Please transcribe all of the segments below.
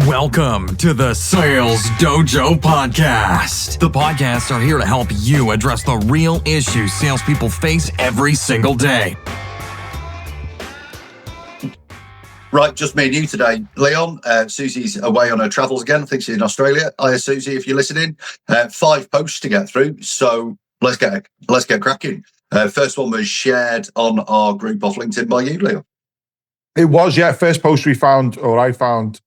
Welcome to the Sales Dojo podcast. The podcasts are here to help you address the real issues salespeople face every single day. Right, just me and you today, Leon. Susie's away on her travels again. I think she's in Australia. Hiya, Susie, if you're listening. 5 posts to get through, so let's get cracking. First one was shared on our group off LinkedIn by you, Leon. It was, yeah. First post I found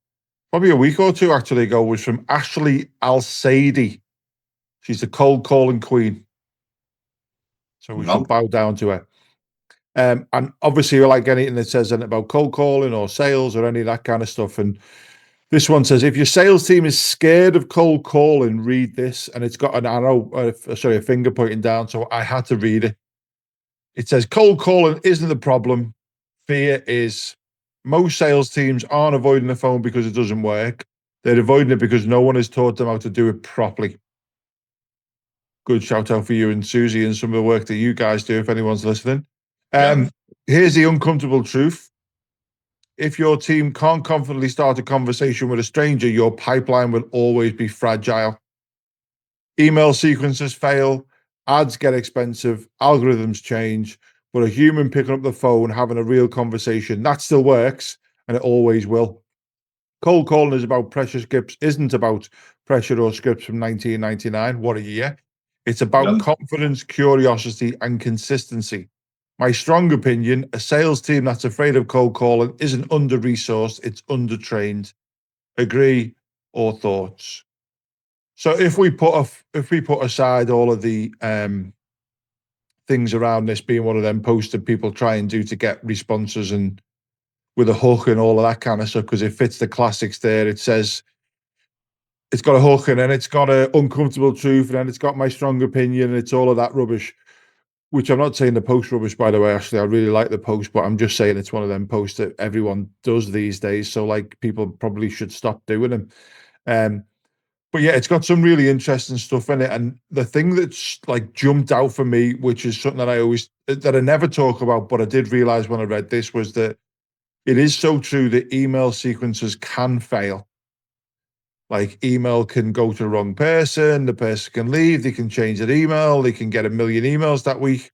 probably a week or two actually ago was from Ashley Alsady. She's the cold calling queen. So we should bow down to her. And obviously, like anything that says anything about cold calling or sales or any of that kind of stuff. And this one says, if your sales team is scared of cold calling, read this. And it's got an arrow, a finger pointing down. So I had to read it. It says, cold calling isn't the problem. Fear is. Most sales teams aren't avoiding the phone because it doesn't work. They're avoiding it because no one has taught them how to do it properly. Good shout out for you and Susie and some of the work that you guys do, if anyone's listening. Here's the uncomfortable truth. If your team can't confidently start a conversation with a stranger, your pipeline will always be fragile. Email sequences fail, ads get expensive, algorithms change, but a human picking up the phone, having a real conversation, that still works, and it always will. Cold calling is about pressure scripts, isn't about pressure or scripts from 1999. What a year. It's about confidence, curiosity, and consistency. My strong opinion, a sales team that's afraid of cold calling isn't under-resourced, it's under-trained. Agree or thoughts? So if we put aside all of the things around this being one of them posts that people try and do to get responses and with a hook and all of that kind of stuff, because it fits the classics there. It says it's got a hook and then it's got an uncomfortable truth and then it's got my strong opinion and it's all of that rubbish, which I'm not saying the post rubbish, by the way. Actually, I really like the post, but I'm just saying it's one of them posts that everyone does these days. So like people probably should stop doing them. But yeah, it's got some really interesting stuff in it. And the thing that's like jumped out for me, which is something that I never talk about, but I did realize when I read this, was that it is so true that email sequences can fail. Like email can go to the wrong person, the person can leave, they can change their email, they can get 1 million emails that week.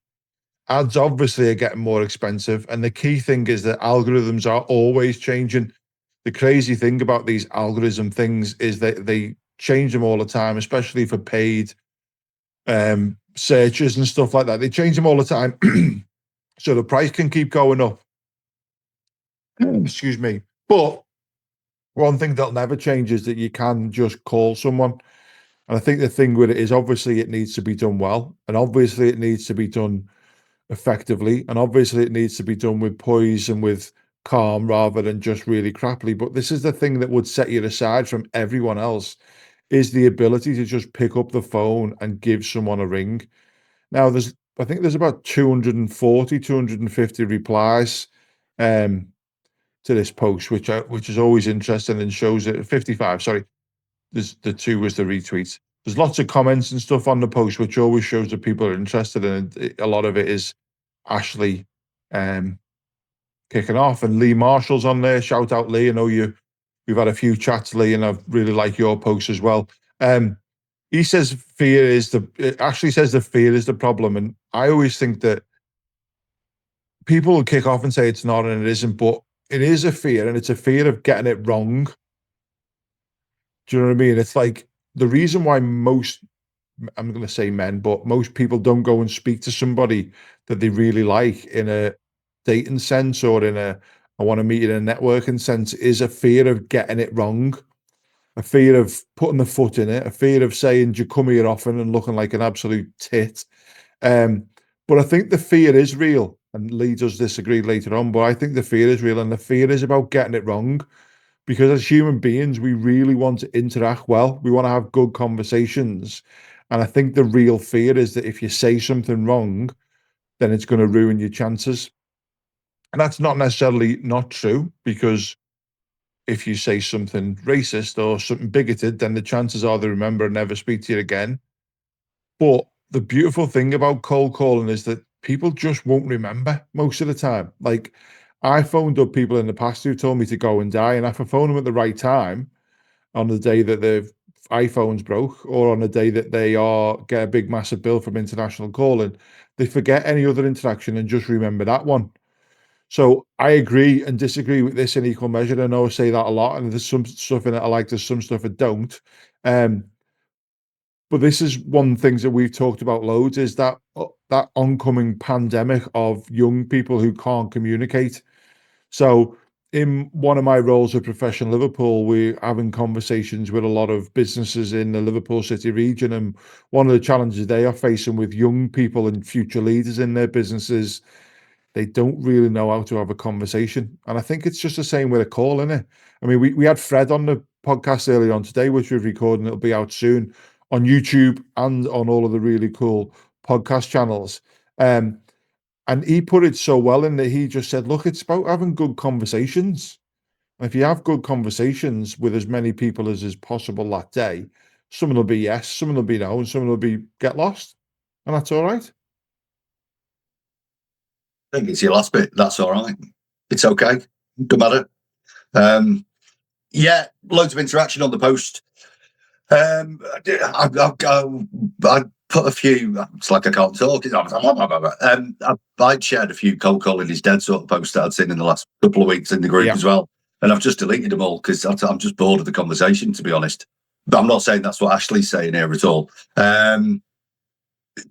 Ads obviously are getting more expensive. And the key thing is that algorithms are always changing. The crazy thing about these algorithm things is that they change them all the time, especially for paid searches and stuff like that. They change them all the time. So the price can keep going up. Excuse me. But one thing that'll never change is that you can just call someone. And I think the thing with it is obviously it needs to be done well. And obviously it needs to be done effectively. And obviously it needs to be done with poise and with calm rather than just really crappily. But this is the thing that would set you aside from everyone else, is the ability to just pick up the phone and give someone a ring. Now, I think there's about 250 replies to this post, which is always interesting and shows it. 55, sorry. The 2 was the retweets. There's lots of comments and stuff on the post, which always shows that people are interested, and a lot of it is Ashley kicking off, and Lee Marshall's on there. Shout out, Lee. I know we've had a few chats, Lee, and I really like your post as well. He says Ashley says the fear is the problem. And I always think that people will kick off and say it's not and it isn't, but it is a fear, and it's a fear of getting it wrong. Do you know what I mean? It's like the reason why most, I'm going to say men, but most people don't go and speak to somebody that they really like in a dating sense or in a I want to meet in a networking sense is a fear of getting it wrong, a fear of putting the foot in it, a fear of saying, do you come here often and looking like an absolute tit? But I think the fear is real, and Lee does disagree later on, but I think the fear is real, and the fear is about getting it wrong, because as human beings, we really want to interact well. We want to have good conversations. And I think the real fear is that if you say something wrong, then it's going to ruin your chances. And that's not necessarily not true, because if you say something racist or something bigoted, then the chances are they remember and never speak to you again. But the beautiful thing about cold calling is that people just won't remember most of the time. Like, I phoned up people in the past who told me to go and die, and if I phoned them at the right time, on the day that their iPhones broke, or on the day that they get a big massive bill from international calling. They forget any other interaction and just remember that one. So I agree and disagree with this in equal measure. I know I say that a lot, and there's some stuff in it I like, there's some stuff I don't. But this is one of the things that we've talked about loads, is that that oncoming pandemic of young people who can't communicate. So in one of my roles at Professional Liverpool, we're having conversations with a lot of businesses in the Liverpool City region. And one of the challenges they are facing with young people and future leaders in their businesses, they don't really know how to have a conversation. And I think it's just the same with a call, isn't it? I mean, we had Fred on the podcast earlier on today, which we've recorded, and it'll be out soon on YouTube and on all of the really cool podcast channels. And he put it so well in that he just said, look, it's about having good conversations. And if you have good conversations with as many people as is possible that day, some will be yes, some will be no, and some will be get lost. And that's all right. I think it's your last bit. That's all right. It's okay. Don't matter. Yeah, loads of interaction on the post. I put a few. It's like I can't talk. I'd shared a few cold calling is dead sort of posts that I'd seen in the last couple of weeks in the group as well, and I've just deleted them all because I'm just bored of the conversation, to be honest. But I'm not saying that's what Ashley's saying here at all.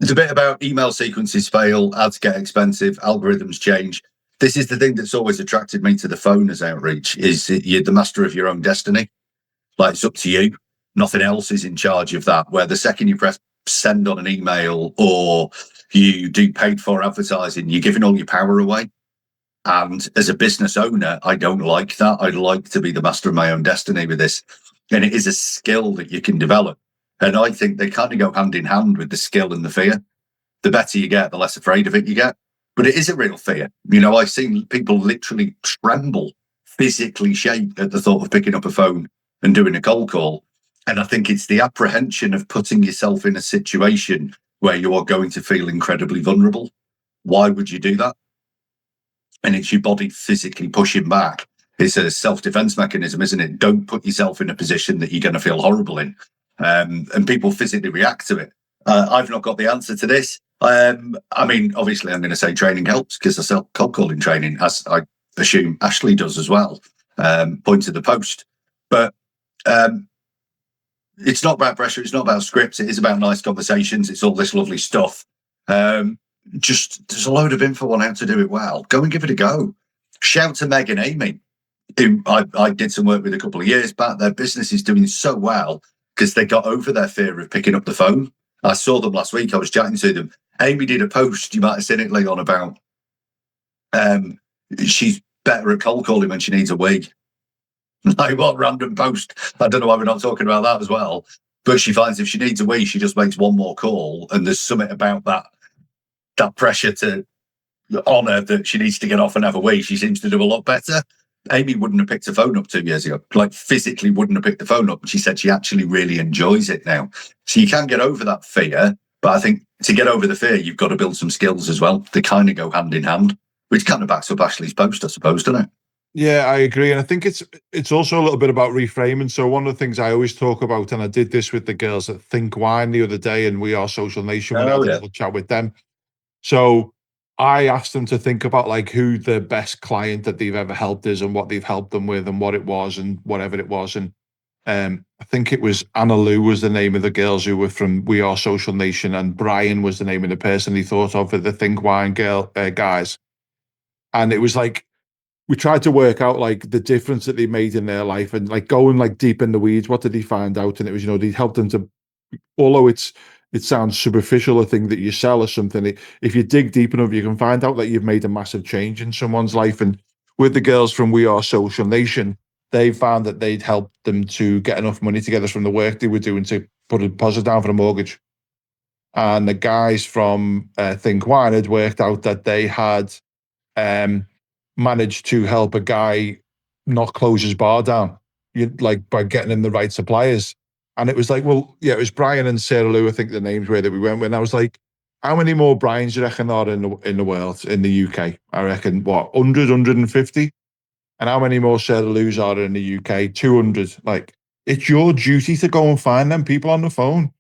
The bit about email sequences fail, ads get expensive, algorithms change. This is the thing that's always attracted me to the phone as outreach, is you're the master of your own destiny. Like, it's up to you. Nothing else is in charge of that. Where the second you press send on an email or you do paid for advertising, you're giving all your power away. And as a business owner, I don't like that. I'd like to be the master of my own destiny with this. And it is a skill that you can develop. And I think they kind of go hand in hand with the skill and the fear. The better you get, the less afraid of it you get. But it is a real fear. You know, I've seen people literally tremble, physically shake at the thought of picking up a phone and doing a cold call. And I think it's the apprehension of putting yourself in a situation where you are going to feel incredibly vulnerable. Why would you do that? And it's your body physically pushing back. It's a self-defense mechanism, isn't it? Don't put yourself in a position that you're going to feel horrible in. And people physically react to it. I've not got the answer to this. I mean, obviously, I'm going to say training helps because I sell cold calling training, as I assume Ashley does as well. Point to the post. But it's not about pressure. It's not about scripts. It is about nice conversations. It's all this lovely stuff. Just there's a load of info on how to do it well. Go and give it a go. Shout to Meg and Amy, who I did some work with a couple of years back. Their business is doing so well because they got over their fear of picking up the phone. I saw them last week. I was chatting to them. Amy did a post, you might have seen it, Leon, about she's better at cold calling when she needs a wee. Like, what random post? I don't know why we're not talking about that as well. But she finds if she needs a wee, she just makes one more call. And there's something about that pressure to honour that she needs to get off and have a wee. She seems to do a lot better. Amy wouldn't have picked the phone up 2 years ago, like physically wouldn't have picked the phone up. But she said she actually really enjoys it now. So you can get over that fear. But I think to get over the fear, you've got to build some skills as well. They kind of go hand in hand, which kind of backs up Ashley's post, I suppose, doesn't it? Yeah, I agree. And I think it's also a little bit about reframing. So one of the things I always talk about, and I did this with the girls at Think Wine the other day, and We Are Social Nation, when I had a little chat with them. So I asked them to think about like who the best client that they've ever helped is and what they've helped them with and what it was and whatever it was. And I think it was Anna Lou was the name of the girls who were from We Are Social Nation, and Brian was the name of the person he thought of for the Think Wine guys. And it was like, we tried to work out like the difference that they made in their life and like going like deep in the weeds. What did he find out? And it was, they helped them to, although it sounds superficial, a thing that you sell or something. If you dig deep enough, you can find out that you've made a massive change in someone's life. And with the girls from We Are Social Nation, they found that they'd helped them to get enough money together from the work they were doing to put a deposit down for a mortgage. And the guys from Think Wine had worked out that they had managed to help a guy not close his bar down, like by getting in the right suppliers. And it was like, well, yeah, it was Brian and Sarah Lou, I think the names were that we went with. And I was like, how many more Brians do you reckon are in the world, in the UK? I reckon, 100, 150? And how many more Sarah Lou's are in the UK? 200. Like, It's your duty to go and find them people on the phone.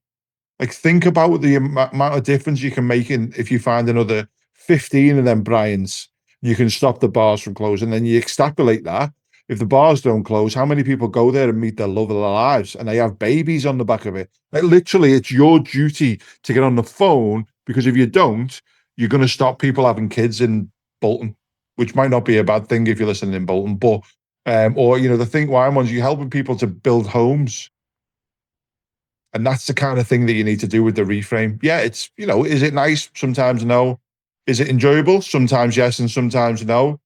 Like, think about the amount of difference you can make in if you find another 15 of them Bryans, you can stop the bars from closing. Then you extrapolate that. If the bars don't close, how many people go there and meet their love of their lives and they have babies on the back of it? Like, literally, it's your duty to get on the phone, because if you don't, you're going to stop people having kids in Bolton, which might not be a bad thing if you're listening in Bolton. But, or, the think why ones, you're helping people to build homes. And that's the kind of thing that you need to do with the reframe. Yeah, it's, is it nice? Sometimes no. Is it enjoyable? Sometimes yes, and sometimes no.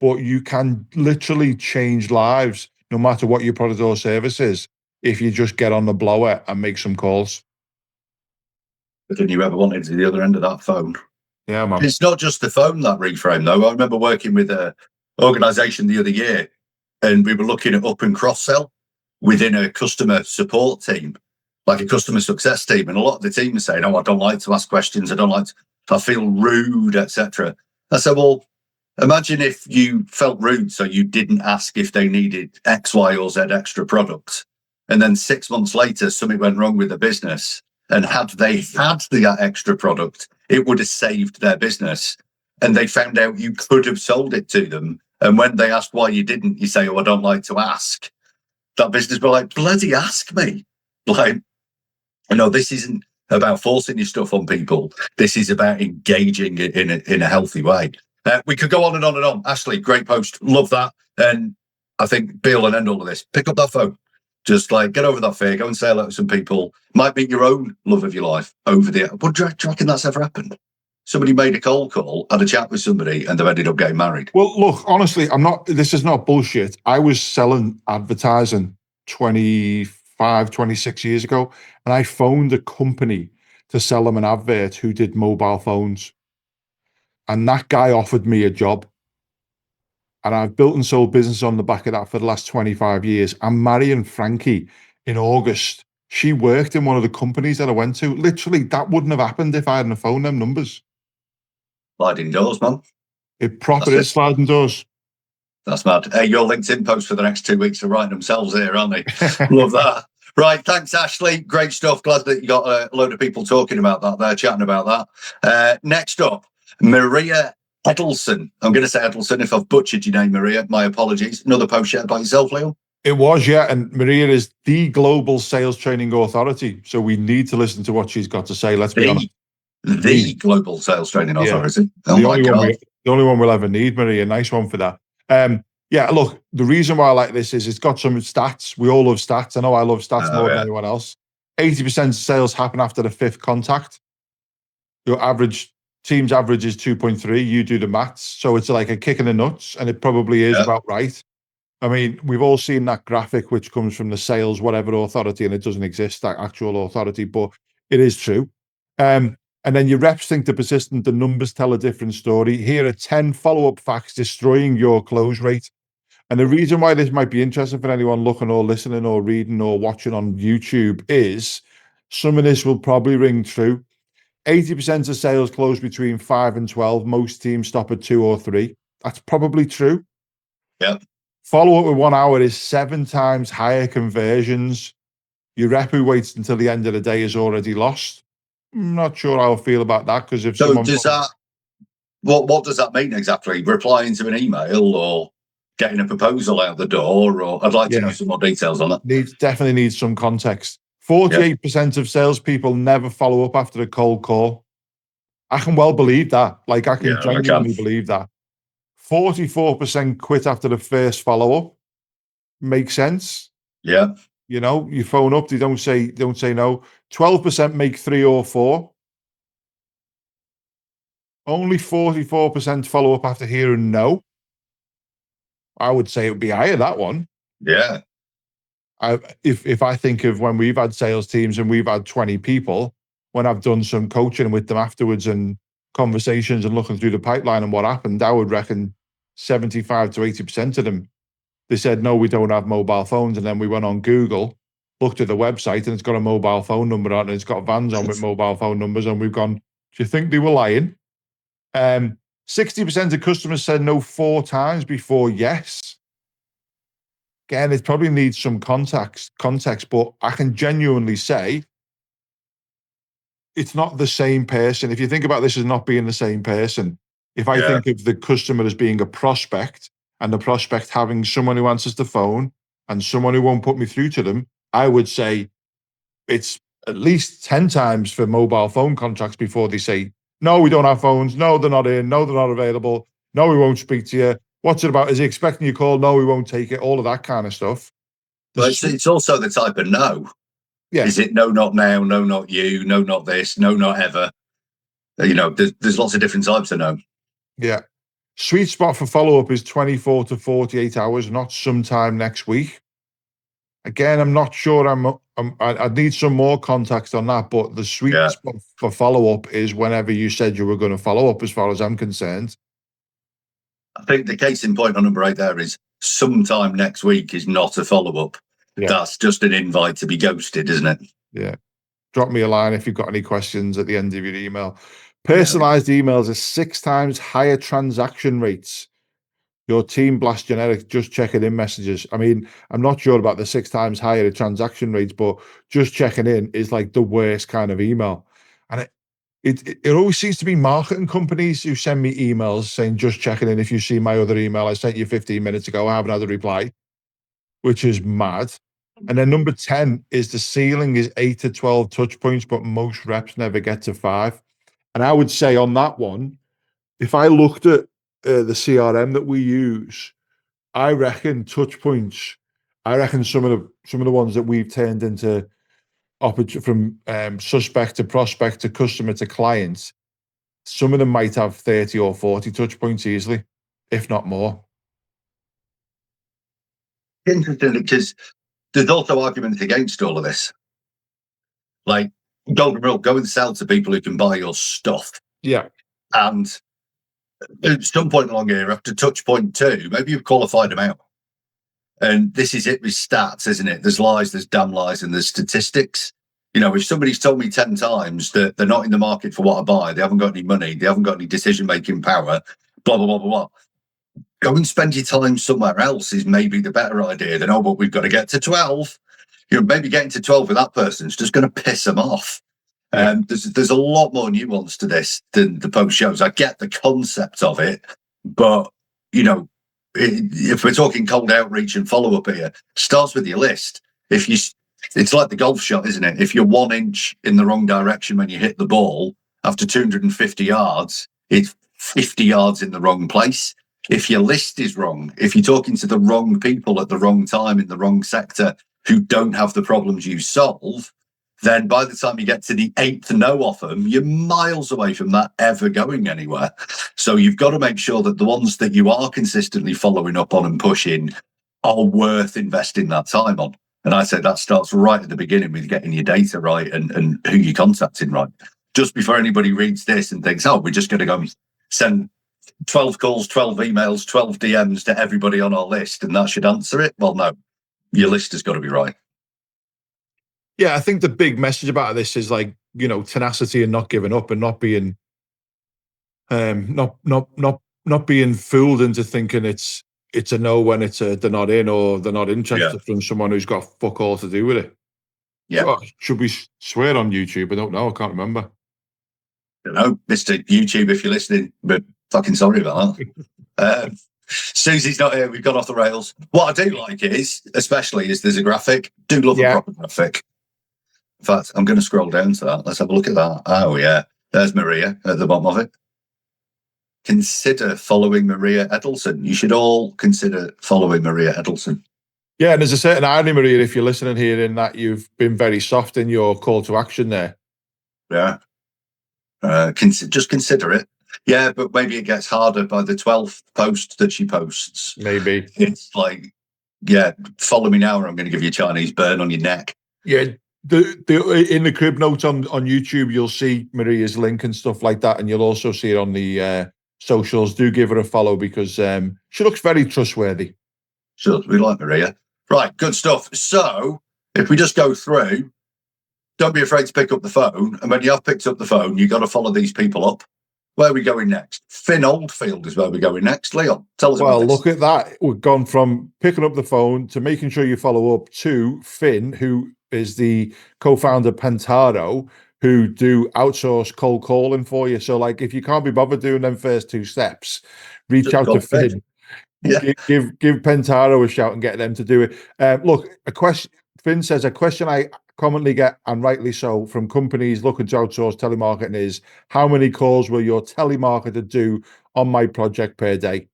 But you can literally change lives no matter what your product or service is if you just get on the blower and make some calls. But didn't you ever want into the other end of that phone? Yeah, man. It's not just the phone, that reframe, though. I remember working with an organisation the other year, and we were looking at up and cross-sell within a customer support team, like a customer success team. And a lot of the team was saying, I don't like to ask questions. I feel rude, etc. I said, well, imagine if you felt rude, so you didn't ask if they needed X, Y, or Z extra products. And then 6 months later, something went wrong with the business. And had they had the extra product, it would have saved their business. And they found out you could have sold it to them. And when they asked why you didn't, you say, I don't like to ask. That business will like, bloody ask me. Like, this isn't about forcing your stuff on people. This is about engaging in a healthy way. We could go on and on and on. Ashley, great post. Love that. And I think be all and end all of this. Pick up that phone. Just get over that fear. Go and say hello to some people. Might meet your own love of your life over the. But do you reckon that's ever happened? Somebody made a cold call, had a chat with somebody, and they've ended up getting married. Well, look, honestly, this is not bullshit. I was selling advertising 25, 26 years ago, and I phoned a company to sell them an advert who did mobile phones. And that guy offered me a job. And I've built and sold business on the back of that for the last 25 years. I'm marrying Frankie in August. She worked in one of the companies that I went to. Literally, that wouldn't have happened if I hadn't phoned them numbers. Sliding doors, man. It proper is sliding doors. That's mad. Hey, your LinkedIn posts for the next 2 weeks are writing themselves here, aren't they? Love that. Right, thanks, Ashley. Great stuff. Glad that you got a load of people talking about that there, chatting about that. Next up, Maria Edelson. I'm going to say Edelson. If I've butchered your name, Maria, my apologies. Another post shared by yourself, Leo. It was, yeah. And Maria is the global sales training authority. So we need to listen to what she's got to say. Let's be honest. The global sales training authority. Yeah. Oh, my God. The only one we'll ever need, Maria. Nice one for that. Yeah, look, the reason why I like this is it's got some stats. We all love stats. I know I love stats more than anyone else. 80% of sales happen after the fifth contact. Your team's average is 2.3. You do the maths. So it's like a kick in the nuts, and it probably is about right. I mean, we've all seen that graphic which comes from the sales, whatever authority, and it doesn't exist, that actual authority, but it is true. And then your reps think they're persistent, the numbers tell a different story. Here are 10 follow-up facts destroying your close rate. And the reason why this might be interesting for anyone looking or listening or reading or watching on YouTube is some of this will probably ring true. 80% of sales close between 5 and 12. Most teams stop at 2 or 3. That's probably true. Yep. Follow up with 1 hour is 7 times higher conversions. Your rep who waits until the end of the day is already lost. I'm not sure how I feel about that, because if what does that mean exactly? Replying to an email or getting a proposal out the door? Or I'd like to know some more details on that. Definitely needs some context. 48% of salespeople never follow up after a cold call. I can well believe that. I can genuinely believe that. 44% quit after the first follow-up. Makes sense. Yeah. You phone up, they don't say no. 12% make 3 or 4. Only 44% follow up after hearing no. I would say it would be higher, that one. Yeah. If I think of when we've had sales teams and we've had 20 people, when I've done some coaching with them afterwards and conversations and looking through the pipeline and what happened, I would reckon 75 to 80% of them, they said, no, we don't have mobile phones. And then we went on Google, looked at the website, and it's got a mobile phone number on it. And it's got vans on with mobile phone numbers. And we've gone, do you think they were lying? 60% of customers said no 4 times before yes. Again, it probably needs some context, but I can genuinely say it's not the same person. If you think about this as not being the same person, if I think of the customer as being a prospect and the prospect having someone who answers the phone and someone who won't put me through to them, I would say it's at least 10 times for mobile phone contracts before they say, no, we don't have phones. No, they're not in. No, they're not available. No, we won't speak to you. What's it about? Is he expecting your call? No, we won't take it. All of that kind of stuff. But it's also the type of no. Yeah. Is it no, not now? No, not you. No, not this. No, not ever. There's lots of different types of no. Yeah. Sweet spot for follow-up is 24 to 48 hours, not sometime next week. Again, I'm not sure. I need some more context on that, but the sweet spot for follow-up is whenever you said you were going to follow up, as far as I'm concerned. I think the case in point on number 8 there is sometime next week is not a follow-up. Yeah. That's just an invite to be ghosted, isn't it? Yeah. Drop me a line if you've got any questions at the end of your email. Personalized emails are 6 times higher transaction rates. Your team blast generic, just checking in messages. I mean, I'm not sure about the 6 times higher transaction rates, but just checking in is like the worst kind of email. And it always seems to be marketing companies who send me emails saying, just checking in. If you see my other email I sent you 15 minutes ago, I haven't had a reply, which is mad. And then number 10 is the ceiling is 8 to 12 touch points, but most reps never get to 5. And I would say on that one, if I looked at the CRM that we use, I reckon touch points. I reckon some of the ones that we've turned into from suspect to prospect to customer to client, some of them might have 30 or 40 touch points easily, if not more. Interesting, because there's also arguments against all of this. Like, golden rule, go and sell to people who can buy your stuff. Yeah. And at some point along here, after touch point 2, maybe you've qualified them out. And this is it with stats, isn't it? There's lies, there's damn lies, and there's statistics. If somebody's told me 10 times that they're not in the market for what I buy, they haven't got any money, they haven't got any decision-making power, blah, blah, blah, blah, blah. Go and spend your time somewhere else is maybe the better idea than, but we've got to get to 12. Maybe getting to 12 with that person is just going to piss them off. Yeah. There's a lot more nuance to this than the post shows. I get the concept of it, but, if we're talking cold outreach and follow-up here, starts with your list. It's like the golf shot, isn't it? If you're 1 inch in the wrong direction when you hit the ball, after 250 yards, it's 50 yards in the wrong place. If your list is wrong, if you're talking to the wrong people at the wrong time in the wrong sector who don't have the problems you solve, then by the time you get to the 8th no off them, you're miles away from that ever going anywhere. So you've got to make sure that the ones that you are consistently following up on and pushing are worth investing that time on. And I say that starts right at the beginning with getting your data right and who you're contacting right. Just before anybody reads this and thinks, we're just going to go send 12 calls, 12 emails, 12 DMs to everybody on our list and that should answer it. Well, no, your list has got to be right. Yeah, I think the big message about this is tenacity and not giving up and not being not being fooled into thinking it's a no when it's a they're not in or they're not interested from someone who's got fuck all to do with it. Yeah. Should we swear on YouTube? I don't know. I can't remember. I don't know, Mr. YouTube, if you're listening, but fucking sorry about that. Susie's not here. We've gone off the rails. What I do like is there's a graphic. Do love a proper graphic. In fact, I'm going to scroll down to that. Let's have a look at that. Oh, yeah. There's Maria at the bottom of it. Consider following Maria Edelson. You should all consider following Maria Edelson. Yeah, and there's a certain irony, Maria, if you're listening here, in that you've been very soft in your call to action there. Yeah. Just consider it. Yeah, but maybe it gets harder by the 12th post that she posts. Maybe. It's like, follow me now or I'm going to give you a Chinese burn on your neck. Yeah. In the crib notes on YouTube, you'll see Maria's link and stuff like that, and you'll also see it on the socials. Do give her a follow because she looks very trustworthy. Sure, we like Maria. Right, good stuff. So if we just go through, don't be afraid to pick up the phone. And when you have picked up the phone, you've got to follow these people up. Where are we going next? Finn Oldfield is where we're going next. Leon, tell us about Well, this. look at that. We've gone from picking up the phone to making sure you follow up to Finn, who is the co-founder of Pentaro, who do outsource cold calling for you. So, like, if you can't be bothered doing them first two steps, reach Just out call to Finn. Finn. Yeah. Give Pentaro a shout and get them to do it. Look, a question. Finn says a question I commonly get, and rightly so, from companies looking to outsource telemarketing is, how many calls will your telemarketer do on my project per day?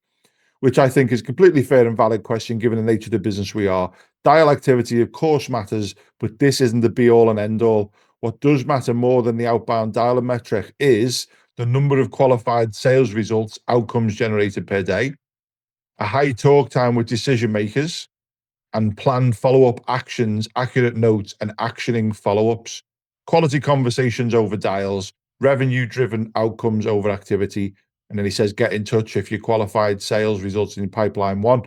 Which I think is a completely fair and valid question given the nature of the business we are. Dial activity, of course, matters, but this isn't the be all and end all. What does matter more than the outbound dialer metric is the number of qualified sales results, outcomes generated per day, a high talk time with decision makers, and planned follow-up actions, accurate notes, and actioning follow-ups, quality conversations over dials, revenue-driven outcomes over activity. And then he says, get in touch if your qualified sales results in pipeline one.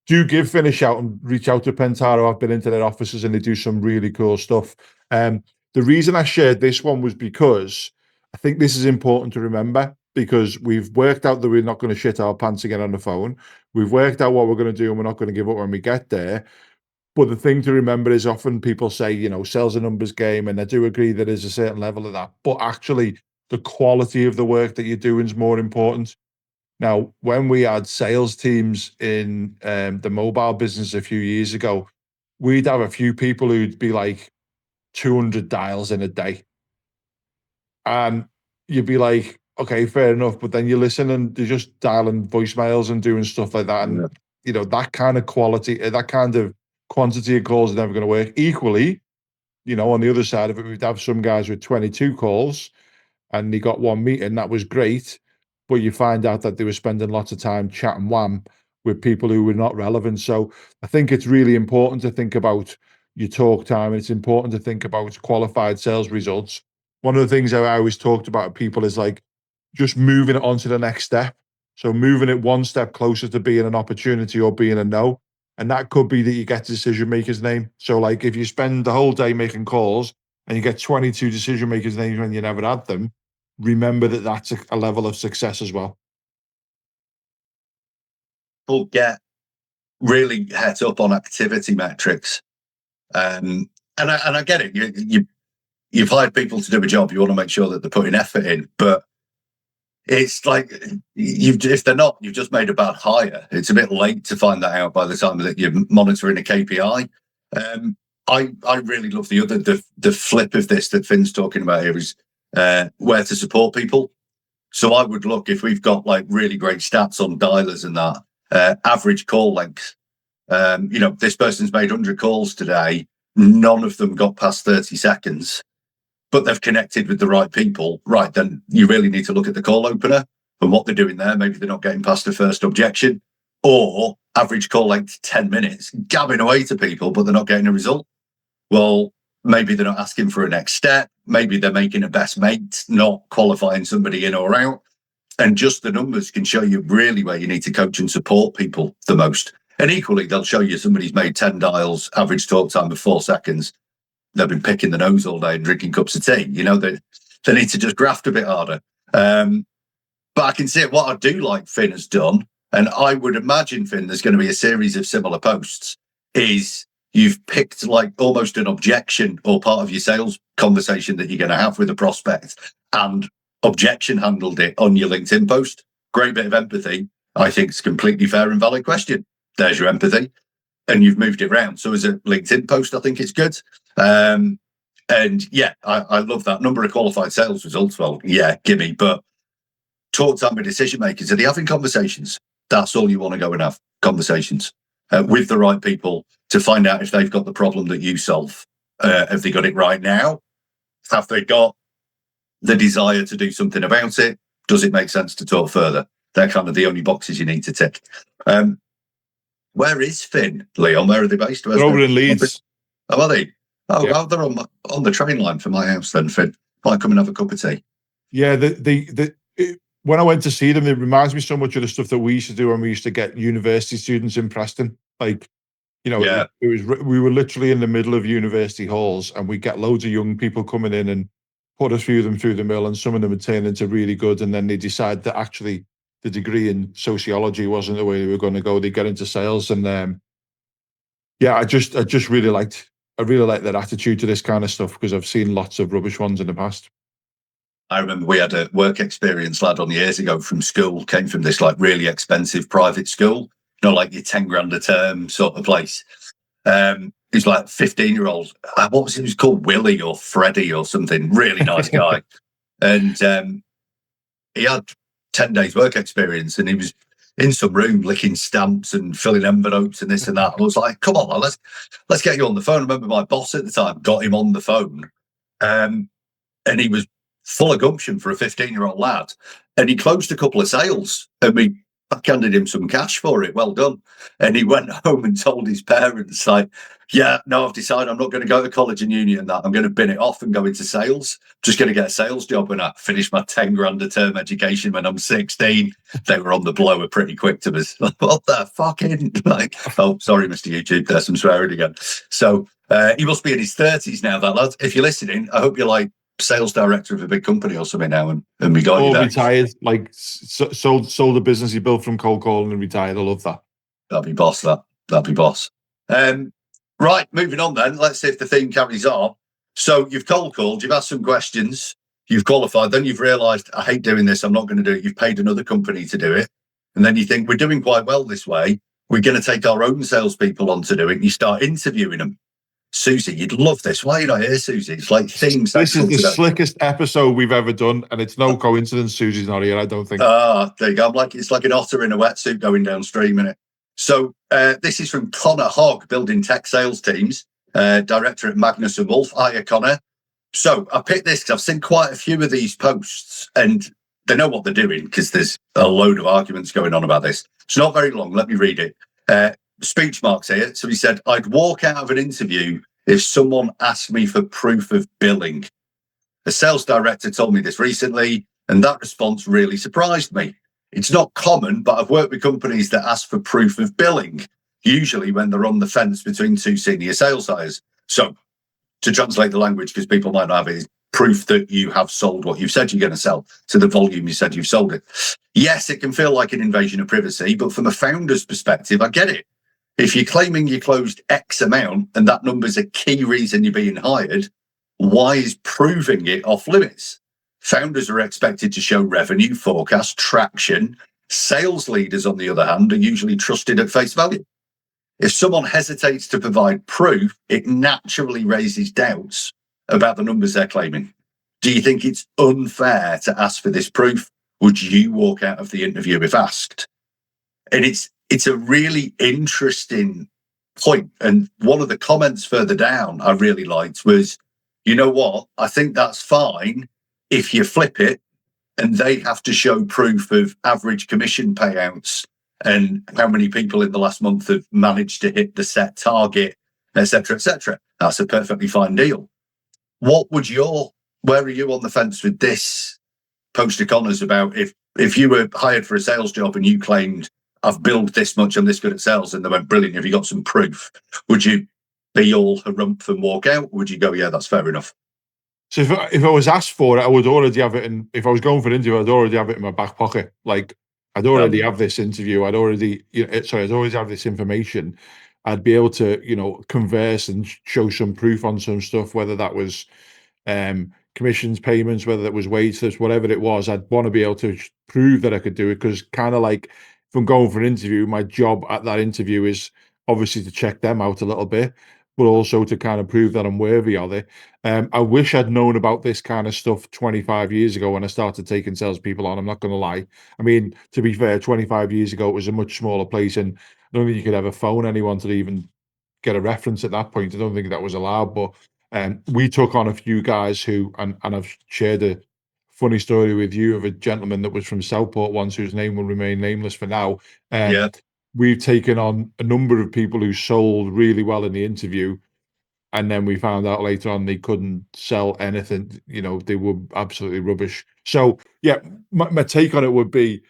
Do give Finn a shout and reach out to Pentaro. I've been into their offices and they do some really cool stuff. The reason I shared this one was because I think this is important to remember, because we've worked out that we're not going to shit our pants again on the phone. We've worked out what we're going to do and we're not going to give up when we get there. But the thing to remember is often people say, sales a numbers game, and I do agree that there's a certain level of that. But actually, the quality of the work that you're doing is more important. Now, when we had sales teams in the mobile business a few years ago, we'd have a few people who'd be like 200 dials in a day. And you'd be like, okay, fair enough. But then you listen and they're just dialing voicemails and doing stuff like that. And, that kind of quality, that kind of quantity of calls is never going to work. Equally, on the other side of it, we'd have some guys with 22 calls and they got one meeting. That was great. But you find out that they were spending lots of time chatting wham with people who were not relevant. So I think it's really important to think about your talk time. It's important to think about qualified sales results. One of the things I always talked about with people is like just moving it on to the next step. So moving it one step closer to being an opportunity or being a no. And that could be that you get decision maker's name. So like if you spend the whole day making calls and you get 22 decision makers' names when you never had them, remember that that's a level of success as well. People get really het up on activity metrics. And I get it. You've hired people to do a job. You want to make sure that they're putting effort in, but it's like if they're not, you've just made a bad hire. It's a bit late to find that out by the time that you're monitoring a KPI. I really love the flip of this that Finn's talking about here is where to support people. So I would look if we've got like really great stats on dialers and that average call length. This person's made 100 calls today. None of them got past 30 seconds, but they've connected with the right people. Right, then you really need to look at the call opener and what they're doing there. Maybe they're not getting past the first objection, or average call length 10 minutes, gabbing away to people, but they're not getting a result. Well, maybe they're not asking for a next step. Maybe they're making a best mate, not qualifying somebody in or out. And just the numbers can show you really where you need to coach and support people the most. And equally, they'll show you somebody's made 10 dials, average talk time of 4 seconds. They've been picking the nose all day and drinking cups of tea. They need to just graft a bit harder. But I can see it. What I do like Finn has done, and I would imagine, Finn, there's going to be a series of similar posts, is you've picked like almost an objection or part of your sales conversation that you're going to have with a prospect and objection handled it on your LinkedIn post. Great bit of empathy. I think it's a completely fair and valid question. There's your empathy. And you've moved it around. So as a LinkedIn post, I think it's good. And yeah, I love that. Number of qualified sales results. Well, yeah, gimme. But talk time with decision makers. Are they having conversations? That's all you want to go and have conversations with the right people to find out if they've got the problem that you solve. Have they got it right now? Have they got the desire to do something about it? Does it make sense to talk further? They're kind of the only boxes you need to tick. Where is Finn, Leon? Where are they based? They're over in Leeds. Oh, are they? Oh, yeah. They're on the train line for my house then, Finn. Might come and have a cup of tea. Yeah, when I went to see them, it reminds me so much of the stuff that we used to do when we used to get university students in Preston. Like, we were literally in the middle of university halls and we get loads of young people coming in and put a few of them through the mill, and some of them had turned into really good, and then they decide that actually the degree in sociology wasn't the way they were going to go. They get into sales, and I just really liked their attitude to this kind of stuff, because I've seen lots of rubbish ones in the past. I remember we had a work experience lad on years ago from school, came from this like really expensive private school, like your 10 grand a term sort of place. He's like 15-year-old. What was he? He was called Willie or Freddie or something. Really nice guy. And he had 10 days work experience, and he was in some room licking stamps and filling envelopes and this and that. I was like, come on, man, let's get you on the phone. I remember my boss at the time got him on the phone. And he was full of gumption for a 15-year-old lad. And he closed a couple of sales, and we backhanded him some cash for it. Well done. And he went home and told his parents, like, I've decided I'm not going to go to college and uni and that. I'm going to bin it off and go into sales. Just going to get a sales job when I finish my 10 grand a term education when I'm 16. They were on the blower pretty quick to us. What the fucking, like, oh, sorry, Mr. YouTube, there's some swearing again. So he must be in his 30s now, that lad. If you're listening, I hope you're like sales director of a big company or something now, and we got you there. Retired, like sold a business he built from cold calling and retired. I love that. That'd be boss. That'd be boss. Right, moving on then. Let's see if the theme carries on. So you've cold called, you've asked some questions, you've qualified, then you've realised, I hate doing this, I'm not going to do it. You've paid another company to do it. And then you think, we're doing quite well this way. We're going to take our own salespeople on to do it. And you start interviewing them. Susie, you'd love this. Why are you not here, Susie? It's like themes. This is the slickest episode we've ever done, and it's no coincidence Susie's not here, I don't think. There you go. It's like an otter in a wetsuit going downstream, innit? So this is from Connor Hogg, building tech sales teams, director at Magnus & Wolf. Hiya, Connor. So I picked this because I've seen quite a few of these posts, and they know what they're doing because there's a load of arguments going on about this. It's not very long. Let me read it. Speech marks here. So he said, I'd walk out of an interview if someone asked me for proof of billing. A sales director told me this recently, and that response really surprised me. It's not common, but I've worked with companies that ask for proof of billing, usually when they're on the fence between two senior sales hires. So to translate the language, because people might not have it, is proof that you have sold what you've said you're going to sell to the volume you said you've sold it. Yes, it can feel like an invasion of privacy, but from a founder's perspective, I get it. If you're claiming you closed X amount and that number's a key reason you're being hired, why is proving it off limits? Founders are expected to show revenue, forecast, traction. Sales leaders, on the other hand, are usually trusted at face value. If someone hesitates to provide proof, it naturally raises doubts about the numbers they're claiming. Do you think it's unfair to ask for this proof? Would you walk out of the interview if asked? And it's a really interesting point. And one of the comments further down I really liked was, you know what? I think that's fine if you flip it and they have to show proof of average commission payouts and how many people in the last month have managed to hit the set target, et cetera, et cetera. That's a perfectly fine deal. Where are you on the fence with this post Connors about if you were hired for a sales job and you claimed, I've billed this much, I'm this good at sales, and they went, brilliant, have you got some proof? Would you be all harumph and walk out? Or would you go, yeah, that's fair enough? So if I was asked for it, I would already have it in. If I was going for an interview, I'd already have it in my back pocket. Like I'd already have this interview. I'd already have this information. I'd be able to, converse and show some proof on some stuff, whether that was commissions, payments, whether that was wage slips, whatever it was. I'd want to be able to prove that I could do it, because kind of like if I'm going for an interview, my job at that interview is obviously to check them out a little bit, but also to kind of prove that I'm worthy of it. I wish I'd known about this kind of stuff 25 years ago when I started taking salespeople on. I'm not going to lie. I mean, to be fair, 25 years ago, it was a much smaller place, and I don't think you could ever phone anyone to even get a reference at that point. I don't think that was allowed, but we took on a few guys who, and I've shared a funny story with you of a gentleman that was from Southport once, whose name will remain nameless for now. We've taken on a number of people who sold really well in the interview, and then we found out later on they couldn't sell anything. They were absolutely rubbish. So yeah, my take on it would be,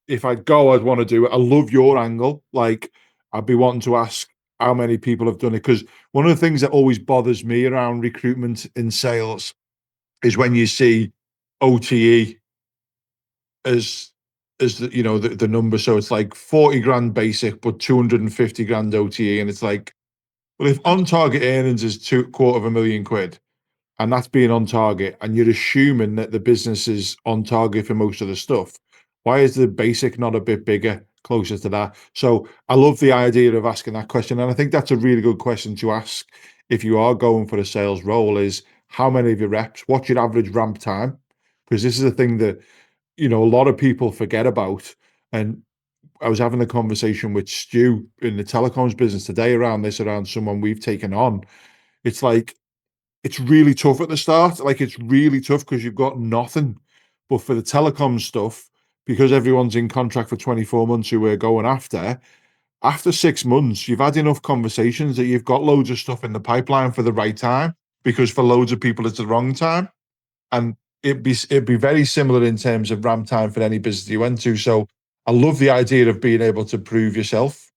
if I'd go, I'd want to do it. I love your angle. Like, I'd be wanting to ask how many people have done it, because one of the things that always bothers me around recruitment in sales is when you see OTE as the number. So it's like 40 grand basic, but 250 grand OTE. And it's like, well, if on target earnings is £250,000 and that's being on target, and you're assuming that the business is on target for most of the stuff, why is the basic not a bit bigger, closer to that? So I love the idea of asking that question. And I think that's a really good question to ask if you are going for a sales role, is how many of your reps, what's your average ramp time? Because this is a thing that, a lot of people forget about. And I was having a conversation with Stu in the telecoms business today around someone we've taken on. It's like, it's really tough at the start. Like, it's really tough because you've got nothing. But for the telecom stuff, because everyone's in contract for 24 months who we're going after 6 months, you've had enough conversations that you've got loads of stuff in the pipeline for the right time, because for loads of people, it's the wrong time. And it'd be very similar in terms of ramp time for any business you went to. So I love the idea of being able to prove yourself.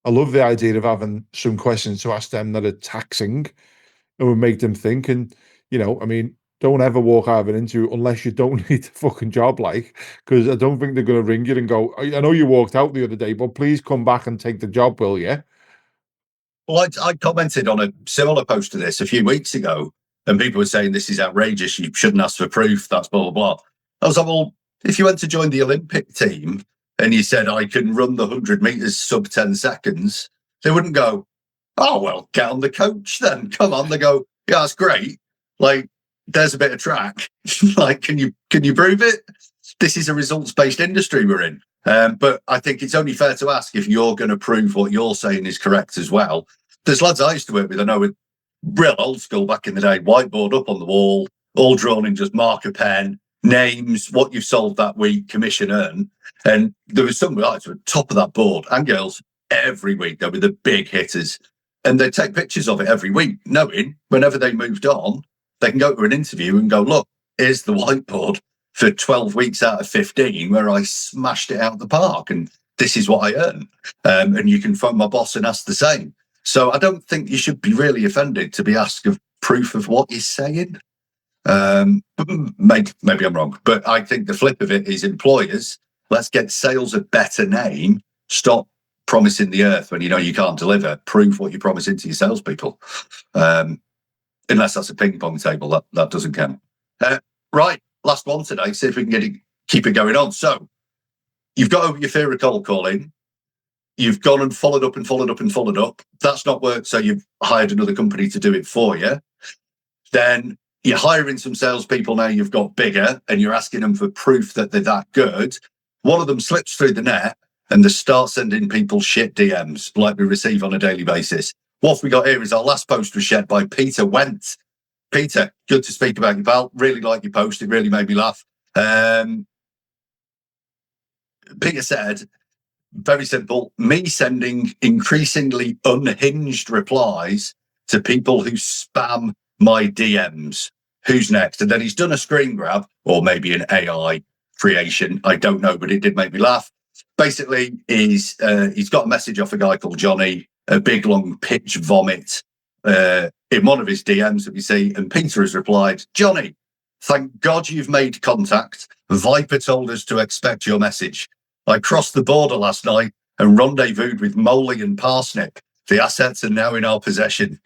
I love the idea of having some questions to ask them that are taxing and would make them think. And, don't ever walk out of an interview unless you don't need the fucking job, because I don't think they're going to ring you and go, I know you walked out the other day, but please come back and take the job, will you? Well, I commented on a similar post to this a few weeks ago, and people were saying this is outrageous. You shouldn't ask for proof. That's blah, blah, blah. I was like, well, if you went to join the Olympic team and you said, I can run the 100 meters sub 10 seconds, they wouldn't go, oh, well, get on the coach then. Come on. They go, yeah, that's great. Like, there's a bit of track. Like, can you prove it? This is a results-based industry we're in. But I think it's only fair to ask if you're going to prove what you're saying is correct as well. There's lads I used to work with, I know, with real old school back in the day, whiteboard up on the wall, all drawn in just marker pen, names, what you've sold that week, commission earn. And there was some guys who were top of that board, and girls, every week. They were the big hitters. And they'd take pictures of it every week, knowing whenever they moved on, they can go to an interview and go, look, here's the whiteboard for 12 weeks out of 15 where I smashed it out of the park, and this is what I earn. And you can phone my boss and ask the same. So I don't think you should be really offended to be asked of proof of what you're saying. Maybe I'm wrong, but I think the flip of it is employers, let's get sales a better name. Stop promising the earth when you know you can't deliver. Prove what you're promising to your salespeople. Unless that's a ping pong table, that doesn't count. Right, last one today. See if we can keep it going on. So you've got over your fear of cold calling. You've gone and followed up and followed up and followed up. That's not worked, so you've hired another company to do it for you. Then you're hiring some salespeople now. You've got bigger, and you're asking them for proof that they're that good. One of them slips through the net, and they start sending people shit DMs like we receive on a daily basis. What we got here is our last post was shared by Peter Went. Peter, good to speak about you, pal. Really like your post. It really made me laugh. Peter said, very simple, me sending increasingly unhinged replies to people who spam my DMs. Who's next? And then he's done a screen grab, or maybe an AI creation. I don't know, but it did make me laugh. Basically, he's got a message off a guy called Johnny, a big long pitch vomit in one of his DMs that we see. And Peter has replied, Johnny, thank God you've made contact. Viper told us to expect your message. I crossed the border last night and rendezvoused with Moley and Parsnip. The assets are now in our possession.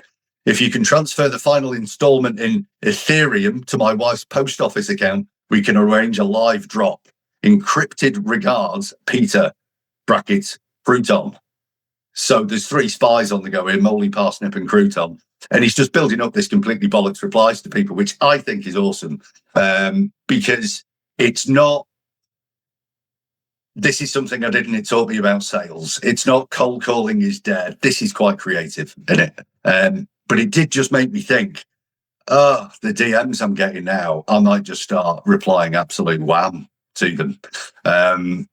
If you can transfer the final installment in Ethereum to my wife's post office account, we can arrange a live drop. Encrypted regards, Peter, brackets, Crouton. So there's 3 spies on the go here, Moley, Parsnip and Crouton. And he's just building up this completely bollocks replies to people, which I think is awesome, because it's not, this is something I didn't, it taught me about sales. It's not cold calling is dead. This is quite creative, isn't it? But it did just make me think, the DMs I'm getting now, I might just start replying absolute wham to them.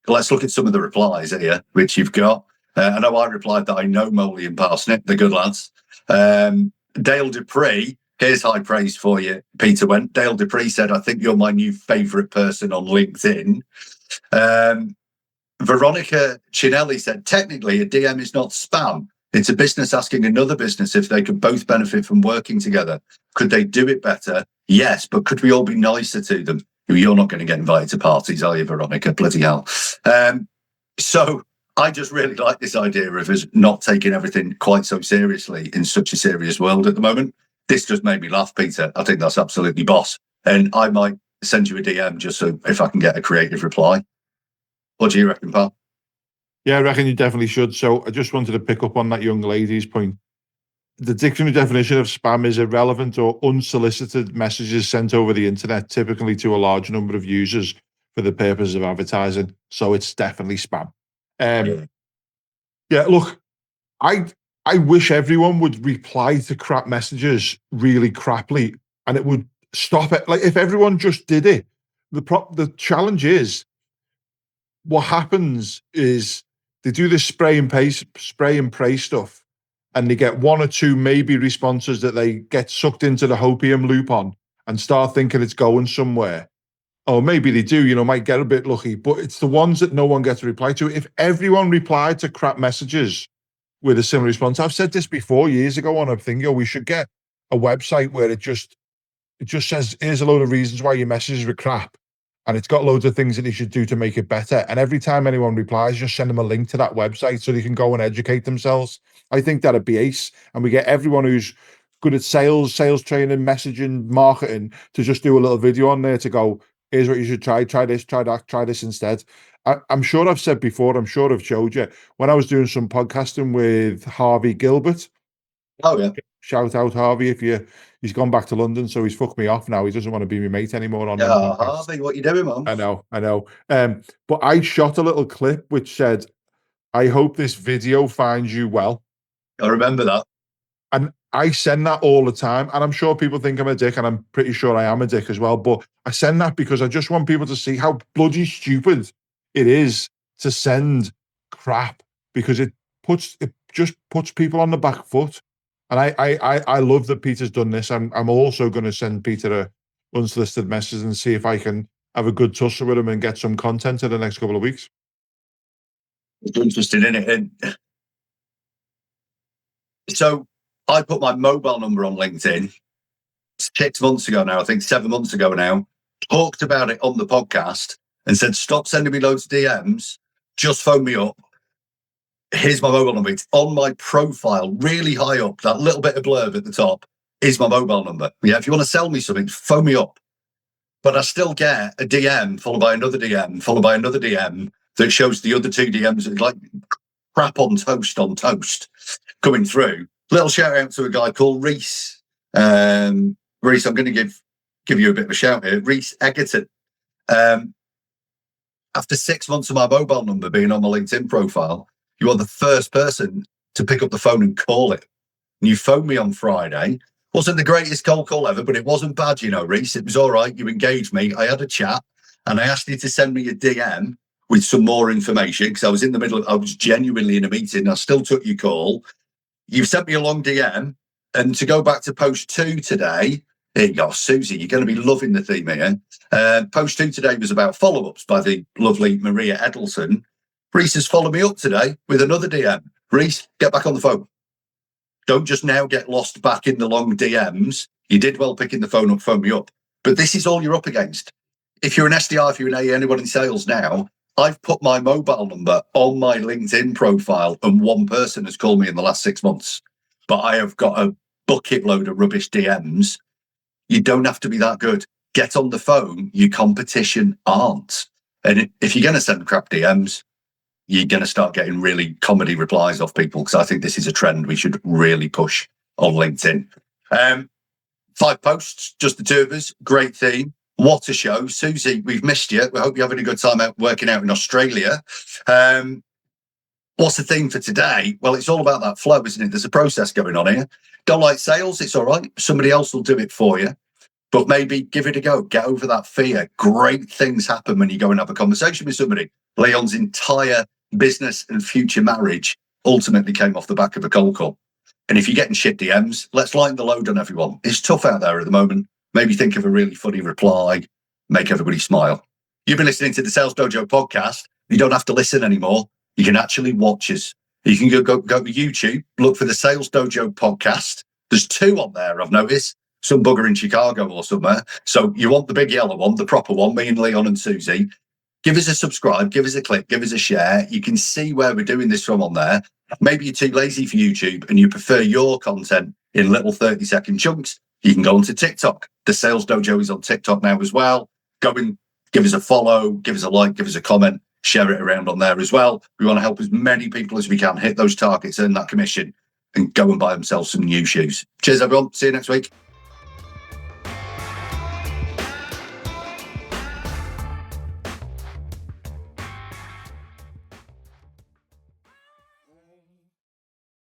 Let's look at some of the replies here, which you've got. I know I replied that I know Moley and Parsnip, they're good lads. Dale Dupree, here's high praise for you, Peter Went. Dale Dupree said, I think you're my new favourite person on LinkedIn. Veronica Chinelli said, technically a DM is not spam. It's a business asking another business if they could both benefit from working together. Could they do it better Yes, but could we all be nicer to them? You're not going to get invited to parties, are you, Veronica? Bloody hell. So I just really like this idea of us not taking everything quite so seriously in such a serious world at the moment. This just made me laugh, Peter. I think that's absolutely boss. And I might send you a DM just so if I can get a creative reply. What do you reckon, pal? Yeah, I reckon you definitely should. So I just wanted to pick up on that young lady's point. The dictionary definition of spam is irrelevant or unsolicited messages sent over the internet, typically to a large number of users for the purpose of advertising. So it's definitely spam. Yeah, look, I wish everyone would reply to crap messages really crappily, and it would stop it. Like if everyone just did it, the challenge is what happens is they do this spray and pray stuff, and they get one or two maybe responses that they get sucked into the hopium loop on and start thinking it's going somewhere. Or maybe they do, might get a bit lucky, but it's the ones that no one gets a reply to. If everyone replied to crap messages with a similar response, I've said this before years ago on a thing, we should get a website where it just says, here's a load of reasons why your messages were crap. And it's got loads of things that they should do to make it better. And every time anyone replies, just send them a link to that website so they can go and educate themselves. I think that'd be ace. And we get everyone who's good at sales training, messaging, marketing to just do a little video on there to go, here's what you should try this, try that, try this instead. I'm sure I've said before, I'm sure I've showed you, when I was doing some podcasting with Harvey Gilbert. Oh, yeah. Shout out Harvey he's gone back to London, so he's fucked me off now. He doesn't want to be my mate anymore on Harvey, what you doing, man? I know. But I shot a little clip which said, I hope this video finds you well. I remember that. And I send that all the time. And I'm sure people think I'm a dick, and I'm pretty sure I am a dick as well. But I send that because I just want people to see how bloody stupid it is to send crap, because it just puts people on the back foot. And I love that Peter's done this. I'm also going to send Peter a unsolicited message and see if I can have a good tussle with him and get some content in the next couple of weeks. It's interesting, isn't it? And so I put my mobile number on LinkedIn 6 months ago now, I think 7 months ago now, talked about it on the podcast and said, stop sending me loads of DMs, just phone me up. Here's my mobile number. It's on my profile, really high up. That little bit of blurb at the top is my mobile number. Yeah, if you want to sell me something, phone me up. But I still get a DM followed by another DM, followed by another DM that shows the other two DMs like crap on toast coming through. Little shout out to a guy called Reese. Reese, I'm going to give you a bit of a shout here. Reese Egerton. After 6 months of my mobile number being on my LinkedIn profile, you are the first person to pick up the phone and call it. And you phoned me on Friday. Wasn't the greatest cold call ever, but it wasn't bad, Reese. It was all right. You engaged me. I had a chat and I asked you to send me a DM with some more information because I was I was genuinely in a meeting. I still took your call. You've sent me a long DM. And to go back to post 2 today, here you go, Susie, you're going to be loving the theme here. Post 2 today was about follow-ups by the lovely Maria Edelson. Reese has followed me up today with another DM. Reese, get back on the phone. Don't just now get lost back in the long DMs. You did well picking the phone up, phone me up. But this is all you're up against. If you're an SDR, if you're an AE, anyone in sales now, I've put my mobile number on my LinkedIn profile and one person has called me in the last 6 months. But I have got a bucket load of rubbish DMs. You don't have to be that good. Get on the phone. Your competition aren't. And if you're going to send crap DMs, you're going to start getting really comedy replies off people because I think this is a trend we should really push on LinkedIn. 5 posts, just the two of us. Great theme. What a show. Susie, we've missed you. We hope you're having a good time out working out in Australia. What's the theme for today? Well, it's all about that flow, isn't it? There's a process going on here. Don't like sales? It's all right. Somebody else will do it for you. But maybe give it a go. Get over that fear. Great things happen when you go and have a conversation with somebody. Leon's entire business and future marriage ultimately came off the back of a cold call. And if you're getting shit DMs, let's lighten the load on everyone. It's tough out there at the moment. Maybe think of a really funny reply, make everybody smile. You've been listening to the Sales Dojo podcast. You don't have to listen anymore. You can actually watch us. You can go to YouTube, look for the Sales Dojo podcast. There's 2 on there, I've noticed. some bugger in Chicago or somewhere. So you want the big yellow one, the proper one, me and Leon and Susie. Give us a subscribe, give us a click, give us a share. You can see where we're doing this from on there. Maybe you're too lazy for YouTube and you prefer your content in little 30-second chunks. You can go onto TikTok. The Sales Dojo is on TikTok now as well. Go and give us a follow, give us a like, give us a comment, share it around on there as well. We want to help as many people as we can hit those targets, earn that commission, and go and buy themselves some new shoes. Cheers, everyone. See you next week.